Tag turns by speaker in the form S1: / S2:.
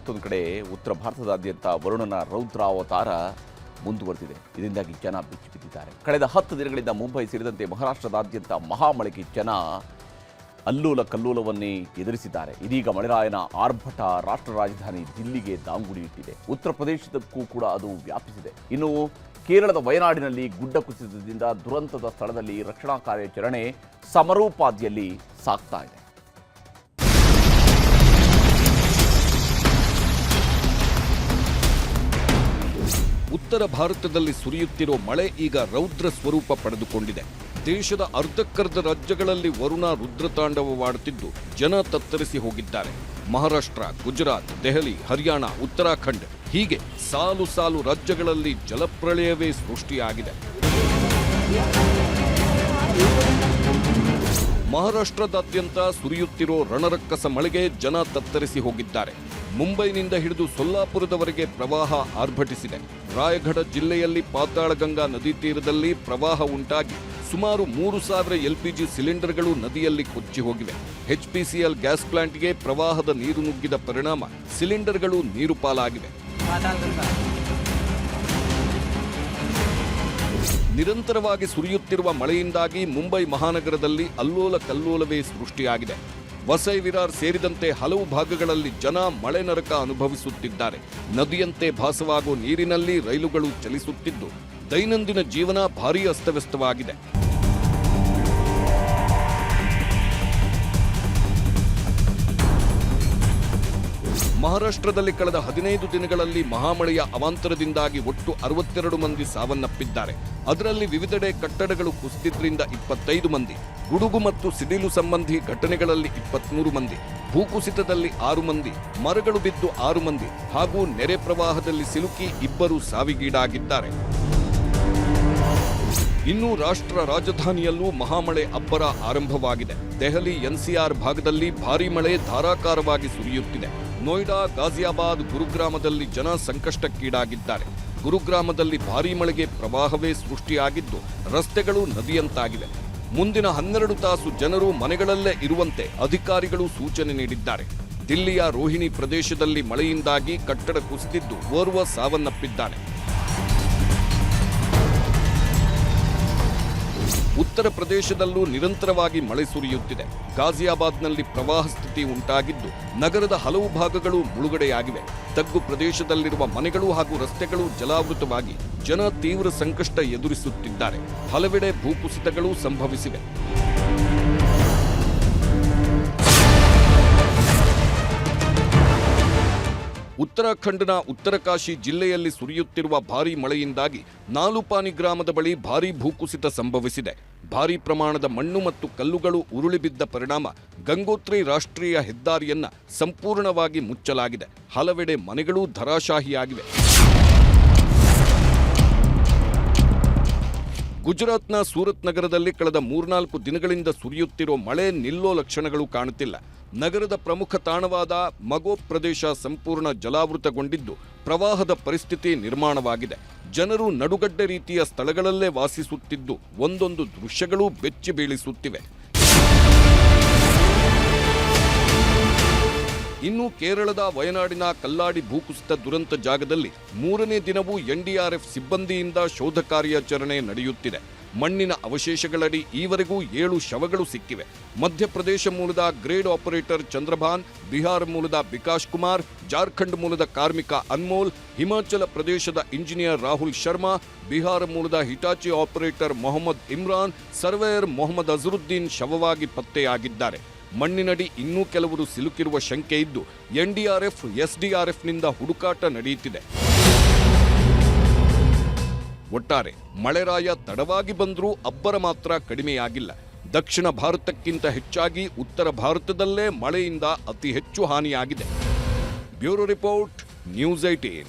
S1: ಮತ್ತೊಂದು ಕಡೆ ಉತ್ತರ ಭಾರತದಾದ್ಯಂತ ವರುಣನ ರೌದ್ರಾವತಾರ ಮುಂದುವರೆದಿದೆ. ಇದರಿಂದಾಗಿ ಜನ ಬೆಚ್ಚಿ ಬಿದ್ದಿದ್ದಾರೆ. ಕಳೆದ 10 ದಿನಗಳಿಂದ ಮುಂಬೈ ಸೇರಿದಂತೆ ಮಹಾರಾಷ್ಟ್ರದಾದ್ಯಂತ ಮಹಾಮಳೆಗೆ ಜನ ಅಲ್ಲೂಲ ಕಲ್ಲೂಲವನ್ನೇ ಎದುರಿಸಿದ್ದಾರೆ. ಇದೀಗ ಮಳೆರಾಯನ ಆರ್ಭಟ ರಾಷ್ಟ್ರ ರಾಜಧಾನಿ ದಿಲ್ಲಿಗೆ ದಾಂಗುಡಿ ಇಟ್ಟಿದೆ. ಉತ್ತರ ಪ್ರದೇಶದಕ್ಕೂ ಕೂಡ ಅದು ವ್ಯಾಪಿಸಿದೆ. ಇನ್ನು ಕೇರಳದ ವಯನಾಡಿನಲ್ಲಿ ಗುಡ್ಡ ಕುಸಿತದಿಂದ ದುರಂತದ ಸ್ಥಳದಲ್ಲಿ ರಕ್ಷಣಾ ಕಾರ್ಯಾಚರಣೆ ಸಮರೋಪಾದಿಯಲ್ಲಿ ಸಾಗ್ತಾ ಇದೆ.
S2: ಉತ್ತರ ಭಾರತದಲ್ಲಿ ಸುರಿಯುತ್ತಿರೋ ಮಳೆ ಈಗ ರೌದ್ರ ಸ್ವರೂಪ ಪಡೆದುಕೊಂಡಿದೆ. ದೇಶದ ಅರ್ಧಕ್ಕರ್ಧ ರಾಜ್ಯಗಳಲ್ಲಿ ವರುಣ ರುದ್ರತಾಂಡವವಾಡುತ್ತಿದ್ದು ಜನ ತತ್ತರಿಸಿ ಹೋಗಿದ್ದಾರೆ. ಮಹಾರಾಷ್ಟ್ರ, ಗುಜರಾತ್, ದೆಹಲಿ, ಹರಿಯಾಣ, ಉತ್ತರಾಖಂಡ್ ಹೀಗೆ ಸಾಲು ಸಾಲು ರಾಜ್ಯಗಳಲ್ಲಿ ಜಲಪ್ರಳಯವೇ ಸೃಷ್ಟಿಯಾಗಿದೆ. ಮಹಾರಾಷ್ಟ್ರದಾದ್ಯಂತ ಸುರಿಯುತ್ತಿರೋ ರಣರಕ್ಕಸ ಮಳೆಗೆ ಜನ ತತ್ತರಿಸಿ ಹೋಗಿದ್ದಾರೆ. ಮುಂಬೈನಿಂದ ಹಿಡಿದು ಸೊಲ್ಲಾಪುರದವರೆಗೆ ಪ್ರವಾಹ ಆರ್ಭಟಿಸಿದೆ. ರಾಯಗಢ ಜಿಲ್ಲೆಯಲ್ಲಿ ಪಾತಾಳಗಂಗಾ ನದಿ ತೀರದಲ್ಲಿ ಪ್ರವಾಹ ಉಂಟಾಗಿ ಸುಮಾರು 3,000 LPG ಸಿಲಿಂಡರ್ಗಳು ನದಿಯಲ್ಲಿ ಕೊಚ್ಚಿ ಹೋಗಿವೆ. HPCL ಗ್ಯಾಸ್ ಪ್ಲಾಂಟ್ಗೆ ಪ್ರವಾಹದ ನೀರು ನುಗ್ಗಿದ ಪರಿಣಾಮ ಸಿಲಿಂಡರ್ಗಳು ನೀರು ಪಾಲಾಗಿವೆ. ನಿರಂತರವಾಗಿ ಸುರಿಯುತ್ತಿರುವ ಮಳೆಯಿಂದಾಗಿ ಮುಂಬೈ ಮಹಾನಗರದಲ್ಲಿ ಅಲ್ಲೋಲ ಕಲ್ಲೋಲವೇ ಸೃಷ್ಟಿಯಾಗಿದೆ. ವಸೈ ವಿರಾರ್ ಸೇರಿದಂತೆ ಹಲವು ಭಾಗಗಳಲ್ಲಿ ಜನ ಮಳೆ ನರಕ ಅನುಭವಿಸುತ್ತಿದ್ದಾರೆ. ನದಿಯಂತೆ ಭಾಸವಾಗುವ ನೀರಿನಲ್ಲಿ ರೈಲುಗಳು ಚಲಿಸುತ್ತಿದ್ದು ದೈನಂದಿನ ಜೀವನ ಭಾರೀ ಅಸ್ತವ್ಯಸ್ತವಾಗಿದೆ. ಮಹಾರಾಷ್ಟ್ರದಲ್ಲಿ ಕಳೆದ 15 ದಿನಗಳಲ್ಲಿ ಮಹಾಮಳೆಯ ಅವಾಂತರದಿಂದಾಗಿ ಒಟ್ಟು 62 ಮಂದಿ ಸಾವನ್ನಪ್ಪಿದ್ದಾರೆ. ಅದರಲ್ಲಿ ವಿವಿಧೆಡೆ ಕಟ್ಟಡಗಳು ಕುಸಿದಿದ್ದರಿಂದ 25 ಮಂದಿ, ಗುಡುಗು ಮತ್ತು ಸಿಡಿಲು ಸಂಬಂಧಿ ಘಟನೆಗಳಲ್ಲಿ 23 ಮಂದಿ, ಭೂಕುಸಿತದಲ್ಲಿ 6 ಮಂದಿ, ಮರಗಳು ಬಿದ್ದು 6 ಮಂದಿ ಹಾಗೂ ನೆರೆ ಪ್ರವಾಹದಲ್ಲಿ ಸಿಲುಕಿ 2 ಸಾವಿಗೀಡಾಗಿದ್ದಾರೆ. ಇನ್ನು ರಾಷ್ಟ್ರ ರಾಜಧಾನಿಯಲ್ಲೂ ಮಹಾಮಳೆ ಅಬ್ಬರ ಆರಂಭವಾಗಿದೆ. ದೆಹಲಿ NCR ಭಾಗದಲ್ಲಿ ಭಾರೀ ಮಳೆ ಧಾರಾಕಾರವಾಗಿ ಸುರಿಯುತ್ತಿದೆ. ನೋಯ್ಡಾ, ಗಾಜಿಯಾಬಾದ್, ಗುರುಗ್ರಾಮದಲ್ಲಿ ಜನ ಸಂಕಷ್ಟಕ್ಕೀಡಾಗಿದ್ದಾರೆ. ಗುರುಗ್ರಾಮದಲ್ಲಿ ಭಾರೀ ಮಳೆಗೆ ಪ್ರವಾಹವೇ ಸೃಷ್ಟಿಯಾಗಿದ್ದು ರಸ್ತೆಗಳು ನದಿಯಂತಾಗಿವೆ. ಮುಂದಿನ 12 ತಾಸು ಜನರು ಮನೆಗಳಲ್ಲೇ ಇರುವಂತೆ ಅಧಿಕಾರಿಗಳು ಸೂಚನೆ ನೀಡಿದ್ದಾರೆ. ದಿಲ್ಲಿಯ ರೋಹಿಣಿ ಪ್ರದೇಶದಲ್ಲಿ ಮಳೆಯಿಂದಾಗಿ ಕಟ್ಟಡ ಕುಸಿದಿದ್ದು ಓರ್ವ ಸಾವನ್ನಪ್ಪಿದ್ದಾನೆ. ಉತ್ತರ ಪ್ರದೇಶದಲ್ಲೂ ನಿರಂತರವಾಗಿ ಮಳೆ ಸುರಿಯುತ್ತಿದೆ. ಗಾಜಿಯಾಬಾದ್ನಲ್ಲಿ ಪ್ರವಾಹ ಸ್ಥಿತಿ ಉಂಟಾಗಿದ್ದು ನಗರದ ಹಲವು ಭಾಗಗಳು ಮುಳುಗಡೆಯಾಗಿವೆ. ತಗ್ಗು ಪ್ರದೇಶದಲ್ಲಿರುವ ಮನೆಗಳು ಹಾಗೂ ರಸ್ತೆಗಳು ಜಲಾವೃತವಾಗಿ ಜನ ತೀವ್ರ ಸಂಕಷ್ಟ ಎದುರಿಸುತ್ತಿದ್ದಾರೆ. ಹಲವೆಡೆ ಭೂಕುಸಿತಗಳು ಸಂಭವಿಸಿವೆ. ಉತ್ತರಾಖಂಡ್ನ ಉತ್ತರಕಾಶಿ ಜಿಲ್ಲೆಯಲ್ಲಿ ಸುರಿಯುತ್ತಿರುವ ಭಾರೀ ಮಳೆಯಿಂದಾಗಿ ನಾಲುಪಾನಿ ಗ್ರಾಮದ ಬಳಿ ಭಾರೀ ಭೂಕುಸಿತ ಸಂಭವಿಸಿದೆ. ಭಾರೀ ಪ್ರಮಾಣದ ಮಣ್ಣು ಮತ್ತು ಕಲ್ಲುಗಳು ಉರುಳಿ ಬಿದ್ದ ಪರಿಣಾಮ ಗಂಗೋತ್ರಿ ರಾಷ್ಟ್ರೀಯ ಹೆದ್ದಾರಿಯನ್ನ ಸಂಪೂರ್ಣವಾಗಿ ಮುಚ್ಚಲಾಗಿದೆ. ಹಲವೆಡೆ ಮನೆಗಳು ಧರಾಶಾಹಿಯಾಗಿವೆ. ಗುಜರಾತ್ನ ಸೂರತ್ ನಗರದಲ್ಲಿ ಕಳೆದ 3-4 ದಿನಗಳಿಂದ ಸುರಿಯುತ್ತಿರೋ ಮಳೆ ನಿಲ್ಲೋ ಲಕ್ಷಣಗಳು ಕಾಣುತ್ತಿಲ್ಲ. ನಗರದ ಪ್ರಮುಖ ತಾಣವಾದ ಮಗೋಪ್ ಪ್ರದೇಶ ಸಂಪೂರ್ಣ ಜಲಾವೃತಗೊಂಡಿದ್ದು ಪ್ರವಾಹದ ಪರಿಸ್ಥಿತಿ ನಿರ್ಮಾಣವಾಗಿದೆ. ಜನರು ನಡುಗಡ್ಡೆ ರೀತಿಯ ಸ್ಥಳಗಳಲ್ಲೇ ವಾಸಿಸುತ್ತಿದ್ದು ಒಂದೊಂದು ದೃಶ್ಯಗಳು ಬೆಚ್ಚಿ ಬೀಳಿಸುತ್ತಿವೆ. ಇನ್ನು ಕೇರಳದ ವಯನಾಡಿನ ಕಲ್ಲಾಡಿ ಭೂಕುಸಿತ ದುರಂತ ಜಾಗದಲ್ಲಿ 3ನೇ ದಿನವೂ NDRF ಸಿಬ್ಬಂದಿಯಿಂದ ಶೋಧ ಕಾರ್ಯಾಚರಣೆ ನಡೆಯುತ್ತಿದೆ. ಮಣ್ಣಿನ ಅವಶೇಷಗಳಡಿ ಈವರೆಗೂ 7 ಶವಗಳು ಸಿಕ್ಕಿವೆ. ಮಧ್ಯಪ್ರದೇಶ ಮೂಲದ ಗ್ರೇಡ್ ಆಪರೇಟರ್ ಚಂದ್ರಭಾನ್, ಬಿಹಾರ ಮೂಲದ ವಿಕಾಸ್ ಕುಮಾರ್, ಜಾರ್ಖಂಡ್ ಮೂಲದ ಕಾರ್ಮಿಕ ಅನ್ಮೋಲ್, ಹಿಮಾಚಲ ಪ್ರದೇಶದ ಇಂಜಿನಿಯರ್ ರಾಹುಲ್ ಶರ್ಮಾ, ಬಿಹಾರ ಮೂಲದ Hitachi operator Mohammed Imran, surveyor Mohammed Azharuddin ಶವವಾಗಿ ಪತ್ತೆಯಾಗಿದ್ದಾರೆ. ಮಣ್ಣಿನಡಿ ಇನ್ನೂ ಕೆಲವರು ಸಿಲುಕಿರುವ ಶಂಕೆ ಇದ್ದು NDRF, SDRFನಿಂದ ಹುಡುಕಾಟ ನಡೆಯುತ್ತಿದೆ. ಒಟ್ಟಾರೆ ಮಳೆರಾಯ ತಡವಾಗಿ ಬಂದರೂ ಅಬ್ಬರ ಮಾತ್ರ ಕಡಿಮೆಯಾಗಿಲ್ಲ. ದಕ್ಷಿಣ ಭಾರತಕ್ಕಿಂತ ಹೆಚ್ಚಾಗಿ ಉತ್ತರ ಭಾರತದಲ್ಲೇ ಮಳೆಯಿಂದ ಅತಿ ಹೆಚ್ಚು ಹಾನಿಯಾಗಿದೆ. Bureau report, news 18.